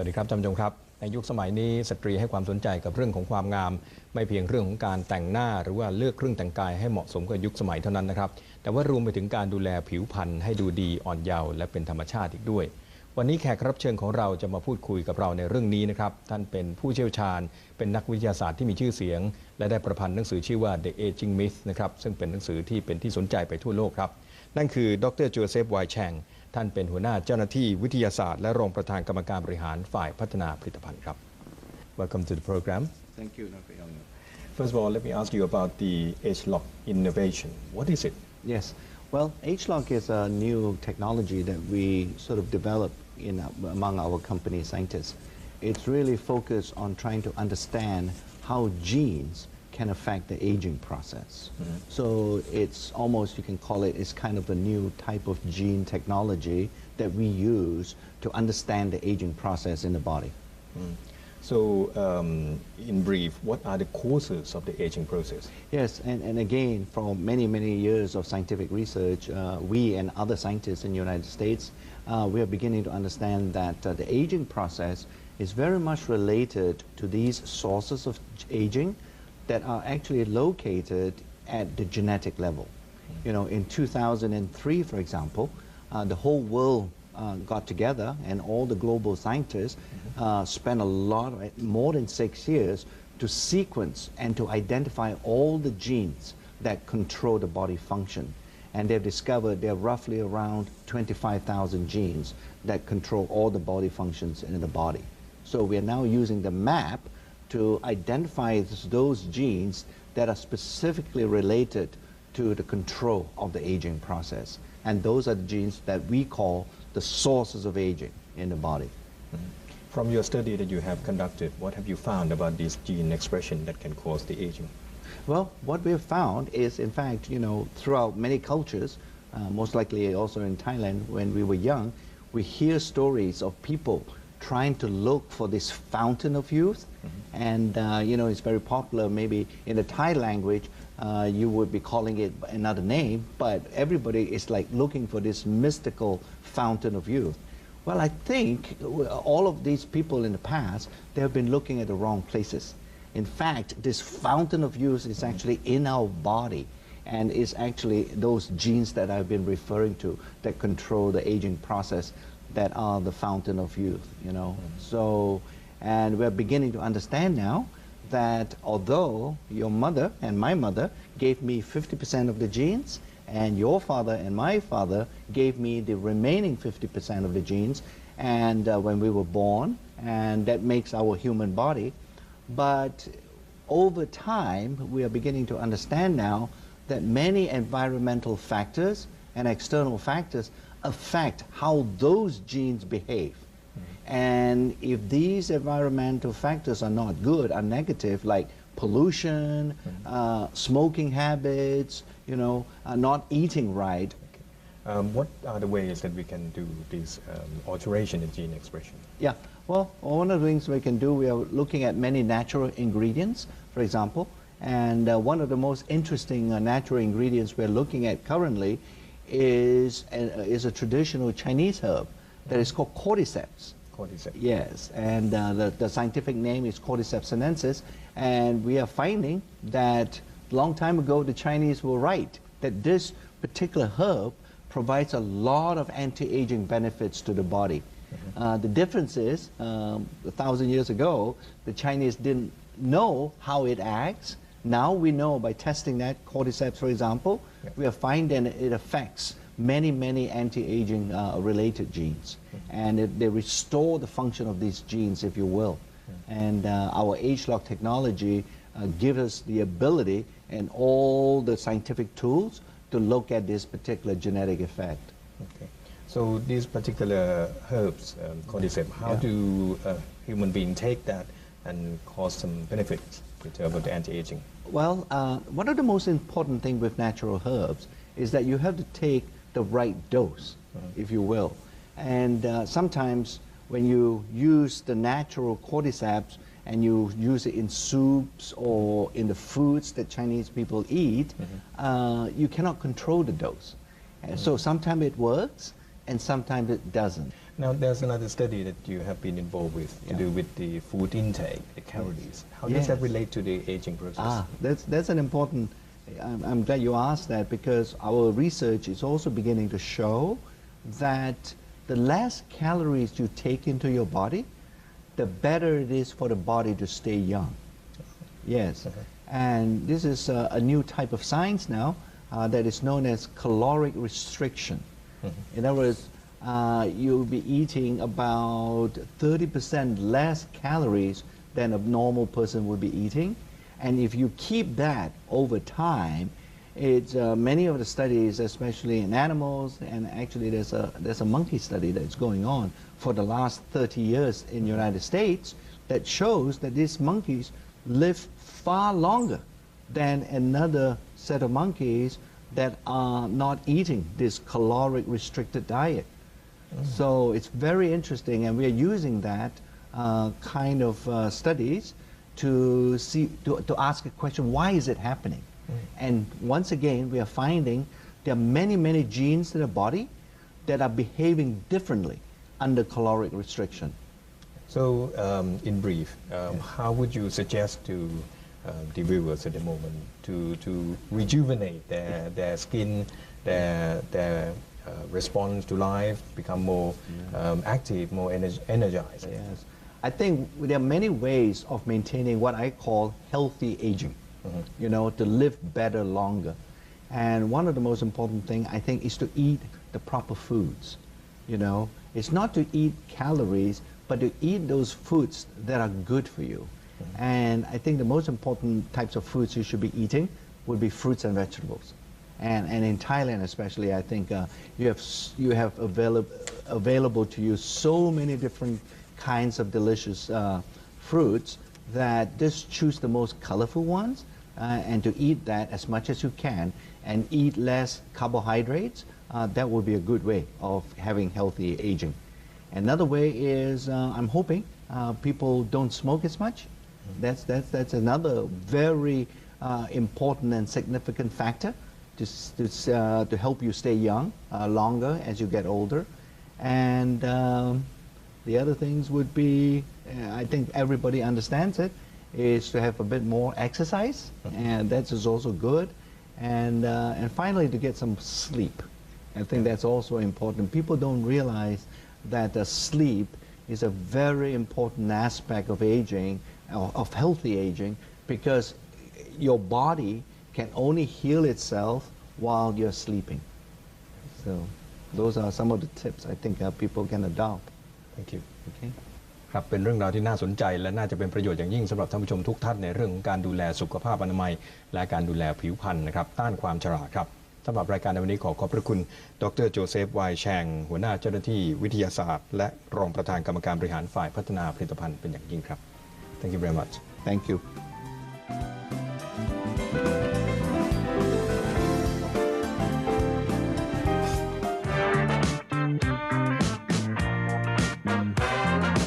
วัสดีครับท่านผู้ชมครับในยุคสมัยนี้สตรีให้ความสนใจกับเรื่องของความงามไม่เพียงเรื่องของการแต่งหน้าหรือว่าเลือกเครื่องแต่งกายให้เหมาะสมกับยุคสมัยเท่านั้นนะครับแต่ว่ารวมไปถึงการดูแลผิวพรรณให้ดูดีอ่อนเยาว์และเป็นธรรมชาติอีกด้วยวันนี้แขกรับเชิญของเราจะมาพูดคุยกับเราในเรื่องนี้นะครับท่านเป็นผู้เชี่ยวชาญเป็นนักวิทยาศาสตร์ที่มีชื่อเสียงและได้ประพันธ์หนังสือชื่อว่า The Aging Myth นะครับซึ่งเป็นหนังสือที่เป็นที่สนใจไปทั่วโลกครับนั่นคือดร.โจเซฟ ไวแชงท่านเป็นหัวหน้าเจ้าหน้าที่วิทยาศาสตร์และรองประธานกรรมการบริหารฝ่ายพัฒนาผลิตภัณฑ์ครับ Welcome to the program. Thank you, Dr. Young. First of all, let me ask you about the H-Lock innovation. What is it? Yes. Well, H-Lock is a new technology that we sort of developed among our company scientists. It's really focused on trying to understand how genes can affect the aging process. Mm-hmm. So it's almost, you can call it, it's kind of a new type of gene technology that we use to understand the aging process in the body. Mm. So, in brief, what are the causes of the aging process? Yes, and again, from many, many years of scientific research, we and other scientists in the United States, we are beginning to understand that the aging process is very much related to these sources of aging that are actually located at the genetic level. You know, in 2003, for example, the whole world got together and all the global scientists spent a lot, more than 6 years, to sequence and to identify all the genes that control the body function. And they've discovered there are roughly around 25,000 genes that control all the body functions in the body. So we are now using the map to identify those genes that are specifically related to the control of the aging process. And those are the genes that we call the sources of aging in the body. Mm-hmm. From your study that you have conducted, what have you found about this gene expression that can cause the aging? Well, what we have found is, in fact, you know, throughout many cultures, most likely also in Thailand, when we were young, we hear stories of people trying to look for this fountain of youth. Mm-hmm. And, you know, it's very popular. Maybe in the Thai language, you would be calling it another name, but everybody is like looking for this mystical fountain of youth. Well, I think all of these people in the past, they have been looking at the wrong places. In fact, this fountain of youth is actually in our body, and is actually those genes that I've been referring to that control the aging process that are the fountain of youth, you know. Mm-hmm. So, and we're beginning to understand now that although your mother and my mother gave me 50% of the genes, and your father and my father gave me the remaining 50% of the genes, and when we were born, and that makes our human body. But over time, we are beginning to understand now that many environmental factors and external factors affect how those genes behave. Mm-hmm. And if these environmental factors are not good, are negative, like pollution, mm-hmm. Smoking habits, you know, not eating right. Okay. What are the ways that we can do this alteration in gene expression? Yeah, well, one of the things we can do, we are looking at many natural ingredients, for example, and one of the most interesting natural ingredients we're looking at currently is a traditional Chinese herb that is called cordyceps. Cordyceps. Yes, and the scientific name is Cordyceps sinensis, and we are finding that a long time ago the Chinese were right, that this particular herb provides a lot of anti-aging benefits to the body. Mm-hmm. The difference is, 1,000 years ago, the Chinese didn't know how it acts. Now we know by testing that cordyceps, for example, yep. We are finding it affects many, many anti-aging related genes. Mm-hmm. And they restore the function of these genes, if you will. Mm-hmm. And our H-Lock technology gives us the ability and all the scientific tools to look at this particular genetic effect. Okay. So these particular herbs, cordyceps, how do human beings take that and cause some benefits in terms of the anti-aging? Well, one of the most important things with natural herbs is that you have to take the right dose, mm-hmm. if you will. And sometimes when you use the natural cordyceps and you use it in soups or in the foods that Chinese people eat, mm-hmm. You cannot control the dose. Mm-hmm. So sometimes it works and sometimes it doesn't. Now, there's another study that you have been involved with to do with the food intake, the calories. How does that relate to the aging process? That's an important. I'm glad you asked that because our research is also beginning to show that the less calories you take into your body, the better it is for the body to stay young. Yes, and this is a new type of science now that is known as caloric restriction. In other words, you'll be eating about 30% less calories than a normal person would be eating. And if you keep that over time, it's many of the studies, especially in animals, and actually there's a monkey study that's going on for the last 30 years in the United States that shows that these monkeys live far longer than another set of monkeys that are not eating this caloric restricted diet. So it's very interesting, and we are using that kind of studies to see to ask a question: why is it happening? And once again, we are finding there are many genes in the body that are behaving differently under caloric restriction. So, in brief, how would you suggest to the viewers at the moment to rejuvenate their skin, their response to life, become more active, more energized? Yes. I think there are many ways of maintaining what I call healthy aging, you know, to live better longer. And one of the most important thing, I think, is to eat the proper foods, you know. It's not to eat calories, but to eat those foods that are good for you. And I think the most important types of foods you should be eating would be fruits and vegetables. And in Thailand especially, I think you have available to you so many different kinds of delicious fruits that just choose the most colorful ones and to eat that as much as you can and eat less carbohydrates. That would be a good way of having healthy aging. Another way is I'm hoping people don't smoke as much. That's another very important and significant factor to help you stay young longer as you get older. And the other things would be, I think everybody understands it, is to have a bit more exercise, and that is also good. And finally, to get some sleep. I think that's also important. People don't realize that sleep is a very important aspect of aging, of healthy aging, because your body can only heal itself while you're sleeping. So those are some of the tips I think people can adopt. Thank you. Okay. ครับเป็นเรื่องราวที่น่าสนใจและน่าจะเป็นประโยชน์อย่างยิ่งสำหรับท่านผู้ชมทุกท่านในเรื่องของการดูแลสุขภาพอนามัยและการดูแลผิวพรรณนะครับต้านความชราครับสำหรับรายการในวันนี้ขอบพระคุณดร.โจเซฟ วายแชงหัวหน้าเจ้าหน้าที่วิทยาศาสตร์และรองประธานกรรมการบริหารฝ่ายพัฒนาผลิตภัณฑ์เป็นอย่างยิ่งครับ Thank you very much. Thank you.